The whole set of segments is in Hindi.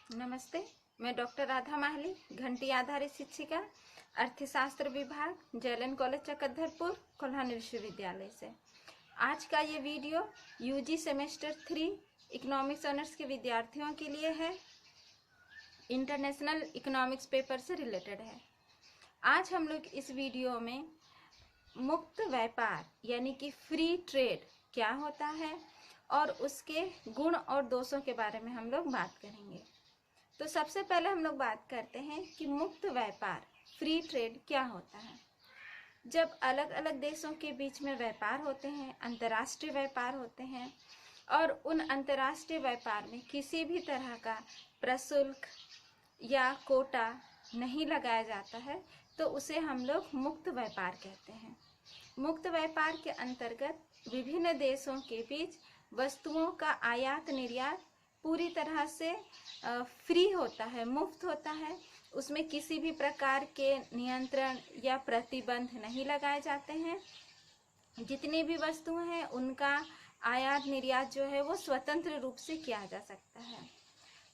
नमस्ते। मैं डॉक्टर राधा माहली, घंटी आधारित शिक्षिका, अर्थशास्त्र विभाग, जेएलएन कॉलेज चकधरपुर, कोल्हान विश्वविद्यालय से। आज का ये video UG semester 3 economics honours के विद्यार्थियों के लिए है। इंटरनेशनल इकोनॉमिक्स पेपर से रिलेटेड है। आज हम लोग इस वीडियो में मुक्त व्यापार यानी कि फ्री ट्रेड क्या होता है और उसके गुण और दोषों के बारे में हम लोग बात करेंगे। तो सबसे पहले हम लोग बात करते हैं कि मुक्त व्यापार फ्री ट्रेड क्या होता है। जब अलग अलग देशों के बीच में व्यापार होते हैं, अंतर्राष्ट्रीय व्यापार होते हैं और उन अंतर्राष्ट्रीय व्यापार में किसी भी तरह का प्रशुल्क या कोटा नहीं लगाया जाता है, तो उसे हम लोग मुक्त व्यापार कहते हैं। मुक्त व्यापार के अंतर्गत विभिन्न देशों के बीच वस्तुओं का आयात निर्यात पूरी तरह से फ्री होता है, मुफ्त होता है। उसमें किसी भी प्रकार के नियंत्रण या प्रतिबंध नहीं लगाए जाते हैं। जितनी भी वस्तुएं हैं उनका आयात निर्यात जो है वो स्वतंत्र रूप से किया जा सकता है।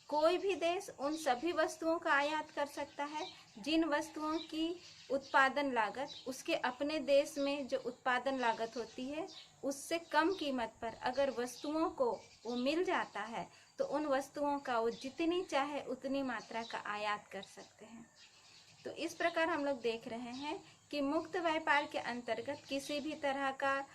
कोई भी देश उन सभी वस्तुओं का आयात कर सकता है जिन वस्तुओं की उत्पादन लागत उसके अपने देश में जो उत्पादन लागत होती है उससे कम कीमत पर अगर वस्तुओं को वो मिल जाता है तो उन वस्तुओं का वो जितनी चाहे उतनी मात्रा का आयात कर सकते हैं। तो इस प्रकार हम लोग देख रहे हैं कि मुक्त व्यापार के अंतर्गत किसी भी तरह का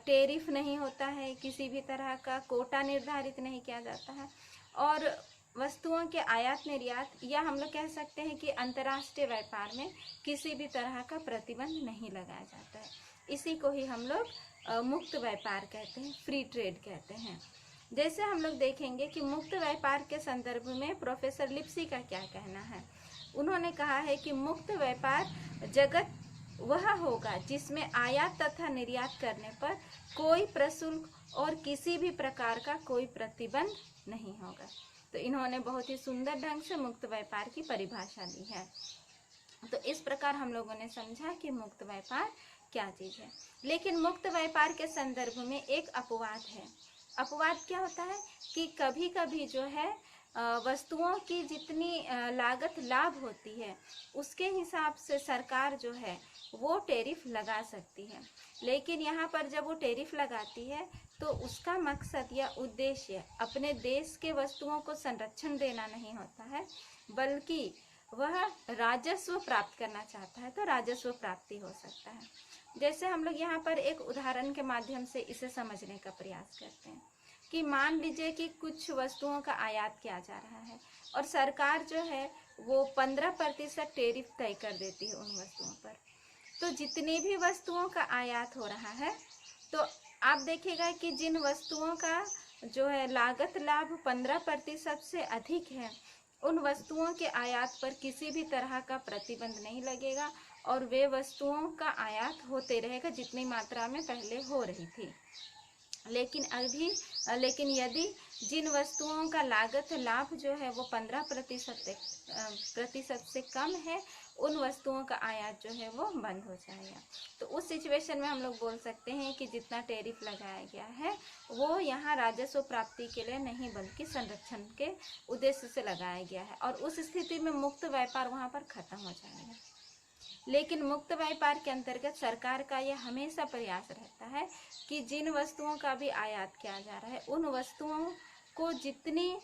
टैरिफ नहीं होता है, किसी भी तरह का कोटा निर्धारित नहीं किया जाता है और वस्तुओं के आयात निर्यात या हम लोग कह सकते हैं कि अंतर्राष्ट्रीय व्यापार में किसी भी तरह का प्रतिबंध नहीं लगाया जाता है। इसी को ही हम लोग मुक्त व्यापार कहते हैं, फ्री ट्रेड कहते हैं। जैसे हम लोग देखेंगे कि मुक्त व्यापार के संदर्भ में प्रोफेसर लिप्सी का क्या कहना है। उन्होंने कहा है कि मुक्त व्यापार जगत वह होगा जिसमें आयात तथा निर्यात करने पर कोई प्रशुल्क और किसी भी प्रकार का कोई प्रतिबंध नहीं होगा। तो इन्होंने बहुत ही सुंदर ढंग से मुक्त व्यापार की परिभाषा दी है। तो इस प्रकार हम लोगों ने समझा कि मुक्त व्यापार क्या चीज है। लेकिन मुक्त व्यापार के संदर्भ में एक अपवाद है। अपवाद क्या होता है कि कभी कभी जो है वस्तुओं की जितनी लागत लाभ होती है उसके हिसाब से सरकार जो है वो टैरिफ लगा सकती है। लेकिन यहाँ पर जब वो टैरिफ लगाती है तो उसका मकसद या उद्देश्य अपने देश के वस्तुओं को संरक्षण देना नहीं होता है, बल्कि वह राजस्व प्राप्त करना चाहता है। तो राजस्व प्राप्ति हो सकता है। जैसे हम लोग यहाँ पर एक उदाहरण के माध्यम से इसे समझने का प्रयास करते हैं कि मान लीजिए कि कुछ वस्तुओं का आयात किया जा रहा है और सरकार जो है वो 15% टैरिफ तय कर देती है उन वस्तुओं पर। तो जितनी भी वस्तुओं का आयात हो रहा है तो आप देखिएगा कि जिन वस्तुओं का जो है लागत लाभ 15% से अधिक है उन वस्तुओं के आयात पर किसी भी तरह का प्रतिबंध नहीं लगेगा और वे वस्तुओं का आयात होते रहेगा जितनी मात्रा में पहले हो रही थी। लेकिन यदि जिन वस्तुओं का लागत लाभ जो है वो 15% से कम है उन वस्तुओं का आयात जो है वो बंद हो जाएगा। तो उस सिचुएशन में हम लोग बोल सकते हैं कि जितना टैरिफ लगाया गया है वो यहाँ राजस्व प्राप्ति के लिए नहीं बल्कि संरक्षण के उद्देश्य से लगाया गया है और उस स्थिति में मुक्त व्यापार वहाँ पर खत्म हो जाएगा। लेकिन मुक्त व्यापार के अंतर्गत सरकार का यह हमेशा प्रयास रहता है कि जिन वस्तुओं का भी आयात किया जा रहा है उन वस्तुओं को जितनी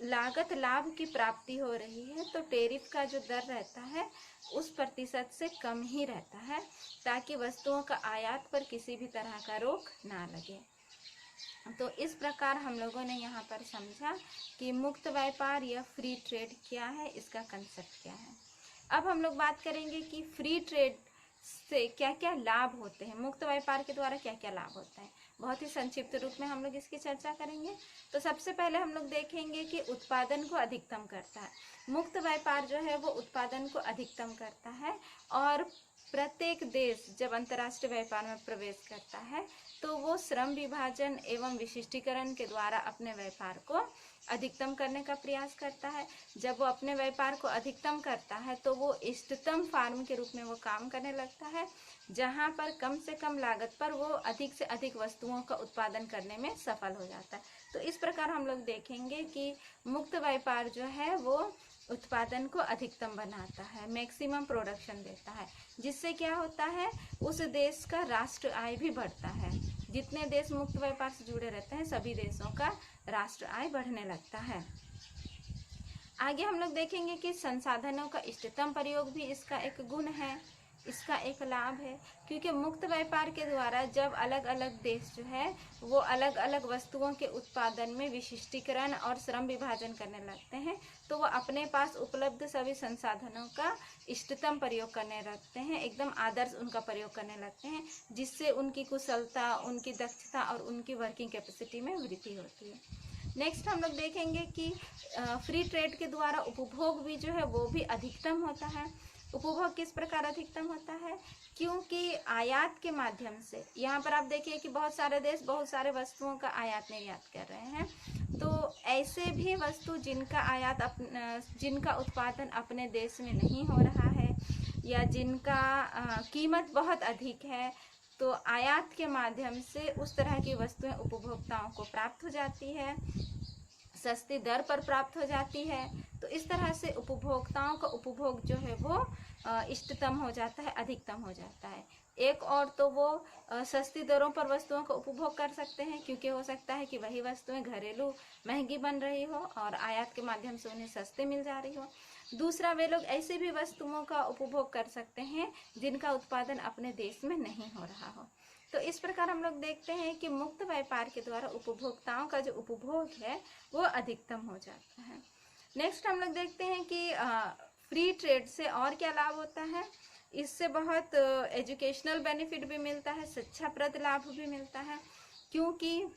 लागत लाभ की प्राप्ति हो रही है तो टैरिफ का जो दर रहता है उस प्रतिशत से कम ही रहता है ताकि वस्तुओं का आयात पर किसी भी तरह का रोक ना लगे। तो इस प्रकार हम लोगों ने यहाँ पर समझा कि मुक्त व्यापार या फ्री ट्रेड क्या है, इसका कंसेप्ट क्या है। अब हम लोग बात करेंगे कि फ्री ट्रेड से क्या क्या लाभ होते हैं, मुक्त व्यापार के द्वारा क्या क्या लाभ होता है। बहुत ही संक्षिप्त रूप में हम लोग इसकी चर्चा करेंगे। तो सबसे पहले हम लोग देखेंगे कि उत्पादन को अधिकतम करता है। मुक्त व्यापार जो है वो उत्पादन को अधिकतम करता है और प्रत्येक देश जब अंतर्राष्ट्रीय व्यापार में प्रवेश करता है तो तो वो श्रम विभाजन एवं विशिष्टीकरण के द्वारा अपने व्यापार को अधिकतम करने का प्रयास करता है। जब वो अपने व्यापार को अधिकतम करता है तो वो इष्टतम फार्म के रूप में वो काम करने लगता है, जहाँ पर कम से कम लागत पर वो अधिक से अधिक वस्तुओं का उत्पादन करने में सफल हो जाता है। तो इस प्रकार हम लोग देखेंगे कि मुक्त व्यापार जो है वो उत्पादन को अधिकतम बनाता है, मैक्सिमम प्रोडक्शन देता है, जिससे क्या होता है, उस देश का राष्ट्र आय भी बढ़ता है। जितने देश मुक्त व्यापार से जुड़े रहते हैं सभी देशों का राष्ट्र आय बढ़ने लगता है। आगे हम लोग देखेंगे कि संसाधनों का इष्टतम प्रयोग भी इसका एक गुण है, इसका एक लाभ है, क्योंकि मुक्त व्यापार के द्वारा जब अलग अलग देश जो है वो अलग अलग वस्तुओं के उत्पादन में विशिष्टीकरण और श्रम विभाजन करने लगते हैं, तो वो अपने पास उपलब्ध सभी संसाधनों का इष्टतम प्रयोग करने लगते हैं, एकदम आदर्श उनका प्रयोग करने लगते हैं, जिससे उनकी कुशलता, उनकी दक्षता और उनकी वर्किंग कैपेसिटी में वृद्धि होती है। नेक्स्ट हम लोग देखेंगे कि फ्री ट्रेड के द्वारा उपभोग भी जो है वो भी अधिकतम होता है। उपभोग किस प्रकार अधिकतम होता है, क्योंकि आयात के माध्यम से, यहाँ पर आप देखिए कि बहुत सारे देश बहुत सारे वस्तुओं का आयात निर्यात कर रहे हैं, तो ऐसे भी वस्तु जिनका उत्पादन अपने देश में नहीं हो रहा है या जिनका कीमत बहुत अधिक है, तो आयात के माध्यम से उस तरह की वस्तुएं उपभोक्ताओं को प्राप्त हो जाती है, सस्ती दर पर प्राप्त हो जाती है। तो इस तरह से उपभोक्ताओं का उपभोग जो है वो इष्टतम हो जाता है, अधिकतम हो जाता है। एक और तो वो सस्ती दरों पर वस्तुओं का उपभोग कर सकते हैं, क्योंकि हो सकता है कि वही वस्तुएं घरेलू महंगी बन रही हो और आयात के माध्यम से उन्हें सस्ते मिल जा रही हो। दूसरा, वे लोग ऐसे भी वस्तुओं का उपभोग कर सकते हैं जिनका उत्पादन अपने देश में नहीं हो रहा हो। तो इस प्रकार हम लोग देखते हैं कि मुक्त व्यापार के द्वारा उपभोक्ताओं का जो उपभोग है वो अधिकतम हो जाता है। नेक्स्ट हम लोग देखते हैं कि फ्री ट्रेड से और क्या लाभ होता है। इससे बहुत एजुकेशनल बेनिफिट भी मिलता है, शिक्षाप्रद लाभ भी मिलता है, क्योंकि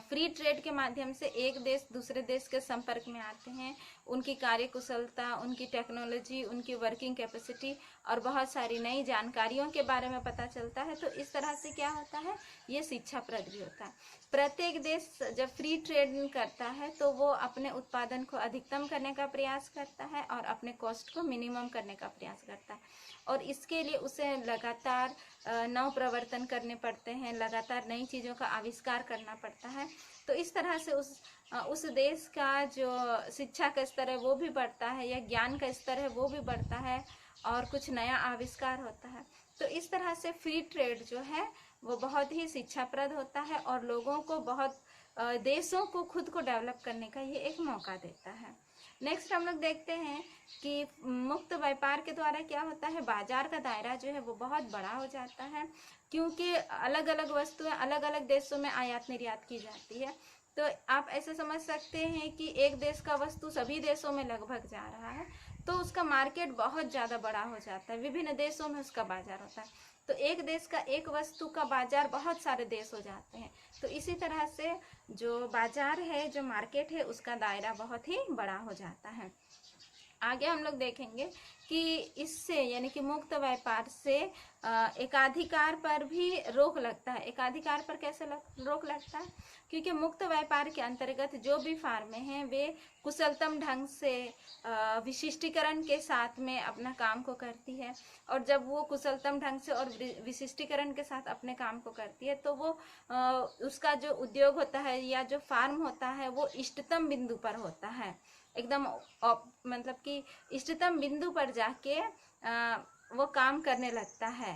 फ्री ट्रेड के माध्यम से एक देश दूसरे देश के संपर्क में आते हैं, उनकी कार्यकुशलता, उनकी टेक्नोलॉजी, उनकी वर्किंग कैपेसिटी और बहुत सारी नई जानकारियों के बारे में पता चलता है। तो इस तरह से क्या होता है, ये शिक्षाप्रद भी होता है। प्रत्येक देश जब फ्री ट्रेड करता है तो वो अपने उत्पादन को अधिकतम करने का प्रयास करता है और अपने कॉस्ट को मिनिमम करने का प्रयास करता है, और इसके लिए उसे लगातार नव प्रवर्तन करने पड़ते हैं, लगातार नई चीज़ों का आविष्कार करना पड़ता है। तो इस तरह से उस देश का जो शिक्षा का स्तर है वो भी बढ़ता है, या ज्ञान का स्तर है वो भी बढ़ता है, और कुछ नया आविष्कार होता है। तो इस तरह से फ्री ट्रेड जो है वो बहुत ही शिक्षाप्रद होता है और लोगों को बहुत देशों को खुद को डेवलप करने का ये एक मौका देता है। नेक्स्ट हम लोग देखते हैं कि मुक्त व्यापार के द्वारा क्या होता है, बाजार का दायरा जो है वो बहुत बड़ा हो जाता है, क्योंकि अलग अलग वस्तुएं अलग अलग देशों में आयात निर्यात की जाती है। तो आप ऐसे समझ सकते हैं कि एक देश का वस्तु सभी देशों में लगभग जा रहा है, तो उसका मार्केट बहुत ज़्यादा बड़ा हो जाता है, विभिन्न देशों में उसका बाजार होता है। तो एक देश का एक वस्तु का बाजार बहुत सारे देश हो जाते हैं। तो इसी तरह से जो बाजार है, जो मार्केट है, उसका दायरा बहुत ही बड़ा हो जाता है। आगे हम लोग देखेंगे कि इससे यानी कि मुक्त व्यापार से एकाधिकार पर भी रोक लगता है। एकाधिकार पर कैसे रोक लगता है, क्योंकि मुक्त व्यापार के अंतर्गत जो भी फार्में हैं वे कुशलतम ढंग से विशिष्टीकरण के साथ में अपना काम को करती है, और जब वो कुशलतम ढंग से और विशिष्टीकरण के साथ अपने काम को करती है तो वो उसका जो उद्योग होता है या जो फार्म होता है वो इष्टतम बिंदु पर होता है, एकदम मतलब कि इष्टतम बिंदु पर जाके वो काम करने लगता है।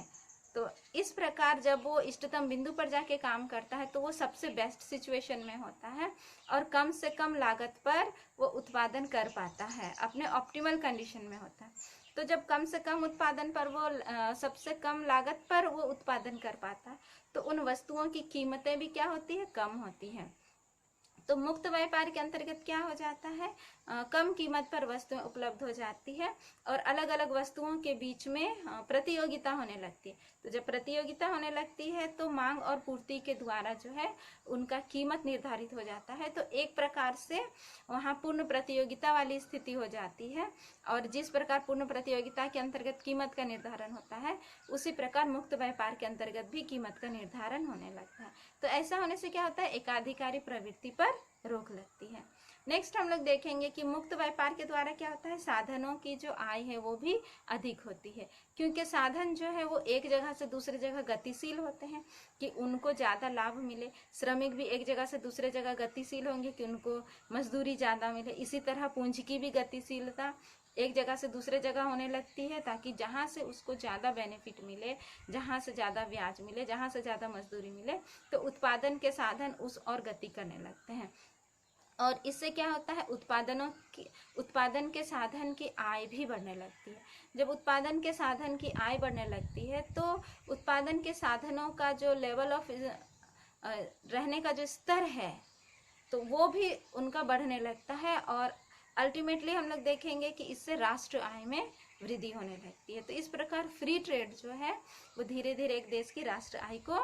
तो इस प्रकार जब वो इष्टतम बिंदु पर जाके काम करता है तो वो सबसे बेस्ट सिचुएशन में होता है और कम से कम लागत पर वो उत्पादन कर पाता है, अपने ऑप्टिमल कंडीशन में होता है। तो जब कम से कम उत्पादन पर वो सबसे कम लागत पर वो उत्पादन कर पाता है तो उन वस्तुओं की कीमतें भी क्या होती है, कम होती हैं। तो मुक्त व्यापार के अंतर्गत क्या हो जाता है, कम कीमत पर वस्तुएं उपलब्ध हो जाती है और अलग अलग वस्तुओं के बीच में प्रतियोगिता होने लगती है। तो जब प्रतियोगिता होने लगती है तो मांग और पूर्ति के द्वारा जो है उनका कीमत निर्धारित हो जाता है। तो एक प्रकार से वहाँ पूर्ण प्रतियोगिता वाली स्थिति हो जाती है और जिस प्रकार पूर्ण प्रतियोगिता के अंतर्गत कीमत का निर्धारण होता है उसी प्रकार मुक्त व्यापार के अंतर्गत भी कीमत का निर्धारण होने लगता है। तो ऐसा होने से क्या होता है, एकाधिकारी प्रवृत्ति पर रोक लगती है। नेक्स्ट हम लोग देखेंगे कि मुक्त व्यापार के द्वारा क्या होता है, साधनों की जो आय है वो भी अधिक होती है, क्योंकि साधन जो है वो एक जगह से दूसरी जगह गतिशील होते हैं कि उनको ज़्यादा लाभ मिले। श्रमिक भी एक जगह से दूसरे जगह गतिशील होंगे कि उनको मजदूरी ज़्यादा मिले। इसी तरह पूंजी की भी गतिशीलता एक जगह से दूसरे जगह होने लगती है ताकि जहाँ से उसको ज़्यादा बेनिफिट मिले, जहाँ से ज़्यादा ब्याज मिले, जहाँ से ज़्यादा मजदूरी मिले, तो उत्पादन के साधन उस और गति करने लगते हैं। और इससे क्या होता है, उत्पादन के साधन की आय भी बढ़ने लगती है। जब उत्पादन के साधन की आय बढ़ने लगती है तो उत्पादन के साधनों का जो लेवल ऑफ रहने का जो स्तर है तो वो भी उनका बढ़ने लगता है और अल्टीमेटली हम लोग देखेंगे कि इससे राष्ट्र आय में वृद्धि होने लगती है। तो इस प्रकार फ्री ट्रेड जो है वो धीरे धीरे एक देश की राष्ट्र आय को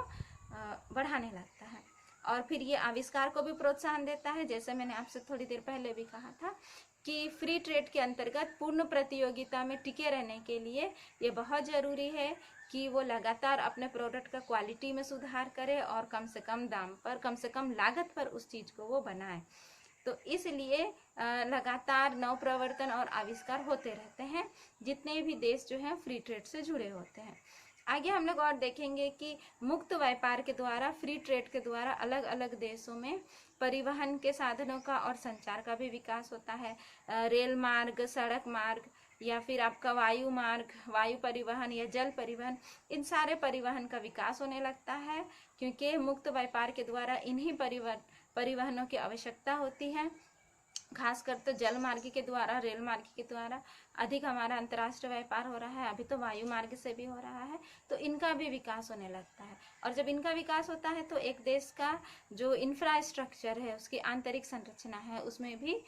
बढ़ाने लगता है और फिर ये आविष्कार को भी प्रोत्साहन देता है। जैसे मैंने आपसे थोड़ी देर पहले भी कहा था कि फ्री ट्रेड के अंतर्गत पूर्ण प्रतियोगिता में टिके रहने के लिए ये बहुत ज़रूरी है कि वो लगातार अपने प्रोडक्ट का क्वालिटी में सुधार करे और कम से कम दाम पर, कम से कम लागत पर उस चीज़ को वो बनाए। तो इसलिए लगातार नव प्रवर्तन और आविष्कार होते रहते हैं जितने भी देश जो हैं फ्री ट्रेड से जुड़े होते हैं। आगे हम लोग और देखेंगे कि मुक्त व्यापार के द्वारा, फ्री ट्रेड के द्वारा अलग अलग देशों में परिवहन के साधनों का और संचार का भी विकास होता है। रेल मार्ग, सड़क मार्ग या फिर आपका वायु मार्ग, वायु परिवहन या जल परिवहन, इन सारे परिवहन का विकास होने लगता है क्योंकि मुक्त व्यापार के द्वारा इन्हीं परिवहनों की आवश्यकता होती है। खासकर तो जल मार्ग के द्वारा, रेल मार्ग के द्वारा अधिक हमारा अंतर्राष्ट्रीय व्यापार हो रहा है। अभी तो वायु मार्ग से भी हो रहा है, तो इनका भी विकास होने लगता है। और जब इनका विकास होता है तो एक देश का जो इंफ्रास्ट्रक्चर है, उसकी आंतरिक संरचना है, उसमें भी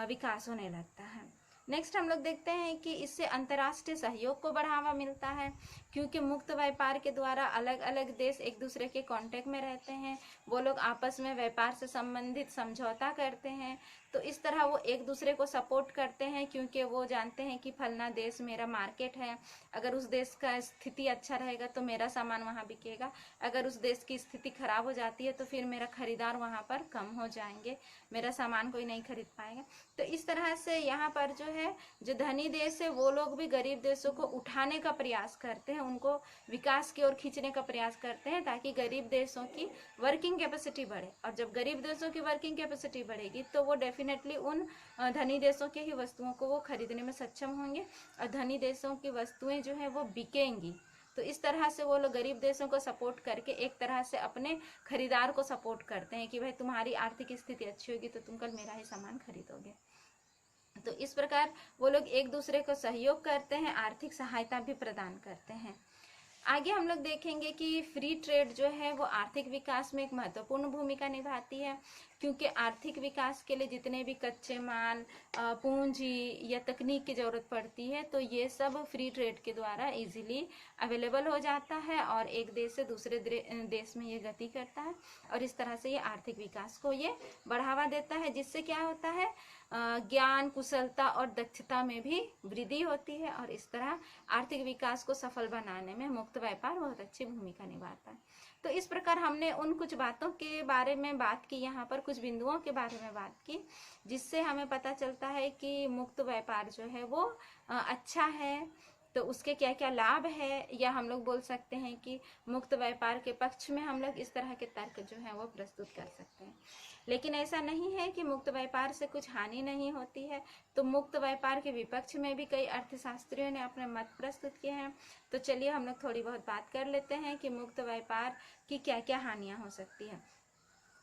विकास होने लगता है। नेक्स्ट हम लोग देखते हैं कि इससे अंतर्राष्ट्रीय सहयोग को बढ़ावा मिलता है क्योंकि मुक्त व्यापार के द्वारा अलग अलग देश एक दूसरे के कांटेक्ट में रहते हैं, वो लोग आपस में व्यापार से संबंधित समझौता करते हैं। तो इस तरह वो एक दूसरे को सपोर्ट करते हैं क्योंकि वो जानते हैं कि फलना देश मेरा मार्केट है, अगर उस देश का स्थिति अच्छा रहेगा तो मेरा सामान वहाँ बिकेगा, अगर उस देश की स्थिति खराब हो जाती है तो फिर मेरा खरीदार वहाँ पर कम हो जाएंगे, मेरा सामान कोई नहीं खरीद पाएगा। तो इस तरह से यहाँ पर जो है, जो धनी देश है वो लोग भी गरीब देशों को उठाने का प्रयास करते हैं, उनको विकास की ओर खींचने का प्रयास करते हैं ताकि गरीब देशों की वर्किंग कैपेसिटी बढ़े। और जब गरीब देशों की वर्किंग कैपेसिटी बढ़ेगी तो वो डेफिनेटली उन धनी देशों के ही वस्तुओं को वो खरीदने में सक्षम होंगे और धनी देशों की वस्तुएं जो है वो बिकेंगी। तो इस तरह से वो लोग गरीब देशों को सपोर्ट करके एक तरह से अपने खरीदार को सपोर्ट करते हैं कि भाई तुम्हारी आर्थिक स्थिति अच्छी होगी तो तुम कल मेरा ही सामान खरीदोगे। तो इस प्रकार वो लोग एक दूसरे को सहयोग करते हैं, आर्थिक सहायता भी प्रदान करते हैं। आगे हम लोग देखेंगे कि फ्री ट्रेड जो है वो आर्थिक विकास में एक महत्वपूर्ण भूमिका निभाती है क्योंकि आर्थिक विकास के लिए जितने भी कच्चे माल, पूंजी या तकनीक की ज़रूरत पड़ती है तो ये सब फ्री ट्रेड के द्वारा इजीली अवेलेबल हो जाता है और एक देश से दूसरे देश में ये गति करता है और इस तरह से ये आर्थिक विकास को ये बढ़ावा देता है, जिससे क्या होता है, ज्ञान, कुशलता और दक्षता में भी वृद्धि होती है और इस तरह आर्थिक विकास को सफल बनाने में मुक्त व्यापार बहुत अच्छी भूमिका निभाता है। तो इस प्रकार हमने उन कुछ बातों के बारे में बात की, यहाँ पर कुछ बिंदुओं के बारे में बात की जिससे हमें पता चलता है कि मुक्त व्यापार जो है वो अच्छा है। तो उसके क्या क्या लाभ है, या हम लोग बोल सकते हैं कि मुक्त व्यापार के पक्ष में हम लोग इस तरह के तर्क जो है वो प्रस्तुत कर सकते हैं। लेकिन ऐसा नहीं है कि मुक्त व्यापार से कुछ हानि नहीं होती है। तो मुक्त व्यापार के विपक्ष में भी कई अर्थशास्त्रियों ने अपने मत प्रस्तुत किए हैं। तो चलिए हम लोग थोड़ी बहुत बात कर लेते हैं कि मुक्त व्यापार की क्या क्या हानियाँ हो सकती है।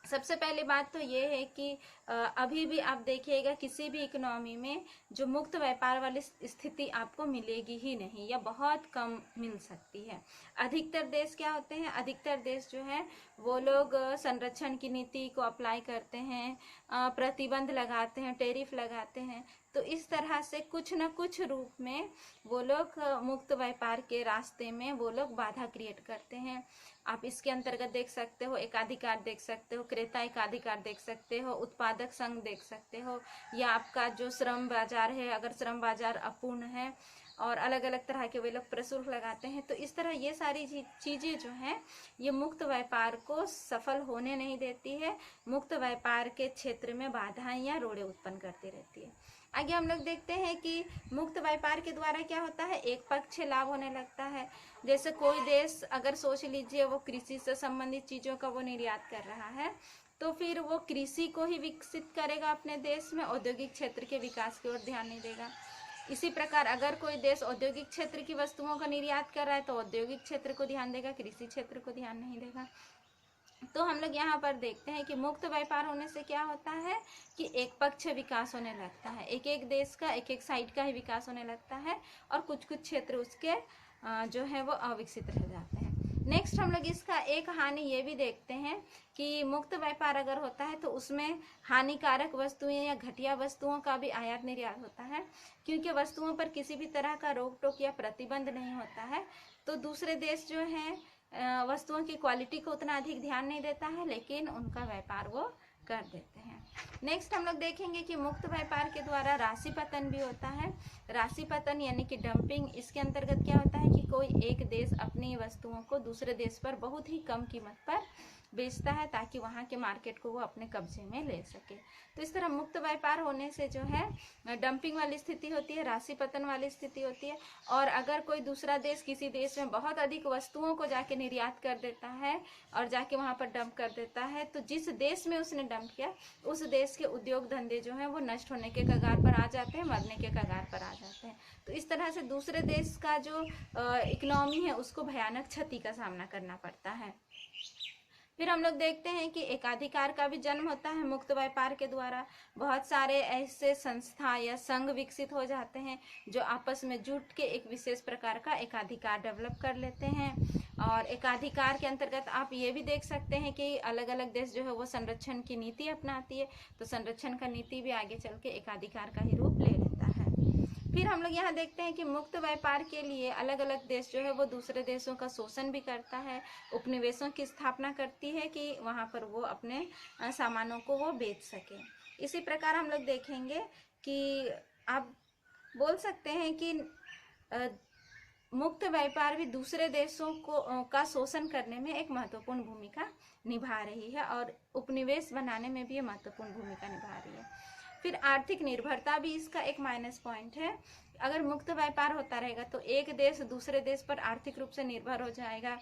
सबसे पहली बात तो ये है कि अभी भी आप देखिएगा किसी भी इकोनॉमी में जो मुक्त व्यापार वाली स्थिति आपको मिलेगी ही नहीं, या बहुत कम मिल सकती है। अधिकतर देश क्या होते हैं, अधिकतर देश जो है वो लोग संरक्षण की नीति को अप्लाई करते हैं, प्रतिबंध लगाते हैं, टैरिफ लगाते हैं। तो इस तरह से कुछ न कुछ रूप में वो लोग मुक्त व्यापार के रास्ते में वो लोग बाधा क्रिएट करते हैं। आप इसके अंतर्गत देख सकते हो, एकाधिकार देख सकते हो, क्रेता एकाधिकार देख सकते हो, उत्पादक संघ देख सकते हो, या आपका जो श्रम बाजार है, अगर श्रम बाजार अपूर्ण है और अलग अलग तरह के वे लोग प्रशुल्क लगाते हैं। तो इस तरह ये सारी चीज़ें जो हैं ये मुक्त व्यापार को सफल होने नहीं देती है, मुक्त व्यापार के क्षेत्र में बाधाएं या रोड़े उत्पन्न करती रहती है। आगे हम लोग देखते हैं कि मुक्त व्यापार के द्वारा क्या होता है, एक पक्ष लाभ होने लगता है। जैसे कोई देश अगर सोच लीजिए वो कृषि से संबंधित चीज़ों का वो निर्यात कर रहा है, तो फिर वो कृषि को ही विकसित करेगा अपने देश में, औद्योगिक क्षेत्र के विकास की ओर ध्यान नहीं देगा। इसी प्रकार अगर कोई देश औद्योगिक क्षेत्र की वस्तुओं का निर्यात कर रहा है तो औद्योगिक क्षेत्र को ध्यान देगा, कृषि क्षेत्र को ध्यान नहीं देगा। तो हम लोग यहाँ पर देखते हैं कि मुक्त व्यापार होने से क्या होता है कि एक पक्ष विकास होने लगता है, एक एक देश का एक एक साइड का ही विकास होने लगता है, और कुछ कुछ क्षेत्र उसके जो है वो अविकसित रह जाते हैं। नेक्स्ट हम लोग इसका एक हानि ये भी देखते हैं कि मुक्त व्यापार अगर होता है तो उसमें हानिकारक वस्तुएं या घटिया वस्तुओं का भी आयात निर्यात होता है। क्योंकि वस्तुओं पर किसी भी तरह का रोक टोक या प्रतिबंध नहीं होता है, तो दूसरे देश जो हैं वस्तुओं की क्वालिटी को उतना अधिक ध्यान नहीं देता है, लेकिन उनका व्यापार वो कर देते हैं। नेक्स्ट हम लोग देखेंगे कि मुक्त व्यापार के द्वारा राशि पतन भी होता है। राशि पतन यानी कि डंपिंग, इसके अंतर्गत क्या होता है कि कोई एक देश अपनी वस्तुओं को दूसरे देश पर बहुत ही कम कीमत पर बेचता है ताकि वहाँ के मार्केट को वो अपने कब्जे में ले सके। तो इस तरह मुक्त व्यापार होने से जो है डंपिंग वाली स्थिति होती है, राशि पतन वाली स्थिति होती है। और अगर कोई दूसरा देश किसी देश में बहुत अधिक वस्तुओं को जाके निर्यात कर देता है और जाके वहाँ पर डंप कर देता है, तो जिस देश में उसने डंप किया उस देश के उद्योग धंधे जो हैं वो नष्ट होने के कगार पर आ जाते हैं, मरने के कगार पर आ जाते हैं। तो इस तरह से दूसरे देश का जो इकोनॉमी है उसको भयानक क्षति का सामना करना पड़ता है। फिर हम लोग देखते हैं कि एकाधिकार का भी जन्म होता है मुक्त व्यापार के द्वारा। बहुत सारे ऐसे संस्था या संघ विकसित हो जाते हैं जो आपस में जुट के एक विशेष प्रकार का एकाधिकार डेवलप कर लेते हैं। और एकाधिकार के अंतर्गत आप ये भी देख सकते हैं कि अलग अलग देश जो है वो संरक्षण की नीति अपनाती है, तो संरक्षण का नीति भी आगे चल के एकाधिकार का ही रूप ले लेता है। फिर हम लोग यहाँ देखते हैं कि मुक्त व्यापार के लिए अलग अलग देश जो है वो दूसरे देशों का शोषण भी करता है, उपनिवेशों की स्थापना करती है कि वहाँ पर वो अपने सामानों को वो बेच सके। इसी प्रकार हम लोग देखेंगे कि आप बोल सकते हैं कि मुक्त व्यापार भी दूसरे देशों को का शोषण करने में एक महत्वपूर्ण भूमिका निभा रही है और उपनिवेश बनाने में भी ये महत्वपूर्ण भूमिका निभा रही है। फिर आर्थिक निर्भरता भी इसका एक माइनस पॉइंट है। अगर मुक्त व्यापार होता रहेगा तो एक देश दूसरे देश पर आर्थिक रूप से निर्भर हो जाएगा,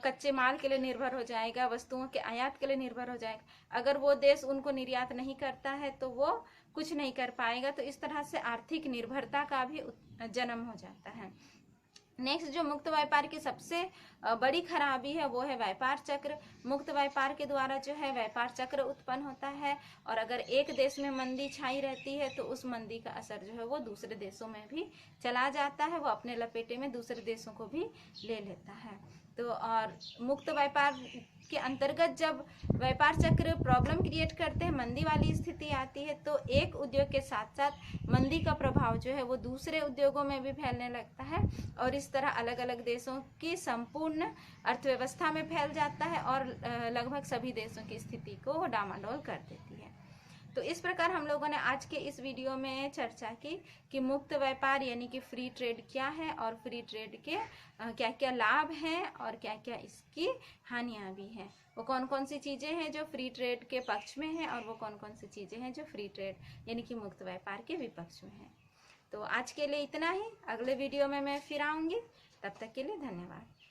कच्चे माल के लिए निर्भर हो जाएगा, वस्तुओं के आयात के लिए निर्भर हो जाएगा। अगर वो देश उनको निर्यात नहीं करता है तो वो कुछ नहीं कर पाएगा। तो इस तरह से आर्थिक निर्भरता का भी जन्म हो जाता है। नेक्स्ट जो मुक्त व्यापार की सबसे बड़ी खराबी है वो है व्यापार चक्र। मुक्त व्यापार के द्वारा जो है व्यापार चक्र उत्पन्न होता है, और अगर एक देश में मंदी छाई रहती है तो उस मंदी का असर जो है वो दूसरे देशों में भी चला जाता है, वो अपने लपेटे में दूसरे देशों को भी ले लेता है। तो और मुक्त व्यापार के अंतर्गत जब व्यापार चक्र प्रॉब्लम क्रिएट करते हैं, मंदी वाली स्थिति आती है, तो एक उद्योग के साथ साथ मंदी का प्रभाव जो है वो दूसरे उद्योगों में भी फैलने लगता है, और इस तरह अलग अलग देशों की संपूर्ण अर्थव्यवस्था में फैल जाता है और लगभग सभी देशों की स्थिति को डामाडोल कर देती है। तो इस प्रकार हम लोगों ने आज के इस वीडियो में चर्चा की कि मुक्त व्यापार यानी कि फ्री ट्रेड क्या है और फ्री ट्रेड के क्या क्या लाभ हैं और क्या क्या इसकी हानियां भी हैं। वो कौन कौन सी चीज़ें हैं जो फ्री ट्रेड के पक्ष में हैं और वो कौन कौन सी चीज़ें हैं जो फ्री ट्रेड यानी कि मुक्त व्यापार के विपक्ष में हैं। तो आज के लिए इतना ही, अगले वीडियो में मैं फिर आऊँगी, तब तक के लिए धन्यवाद।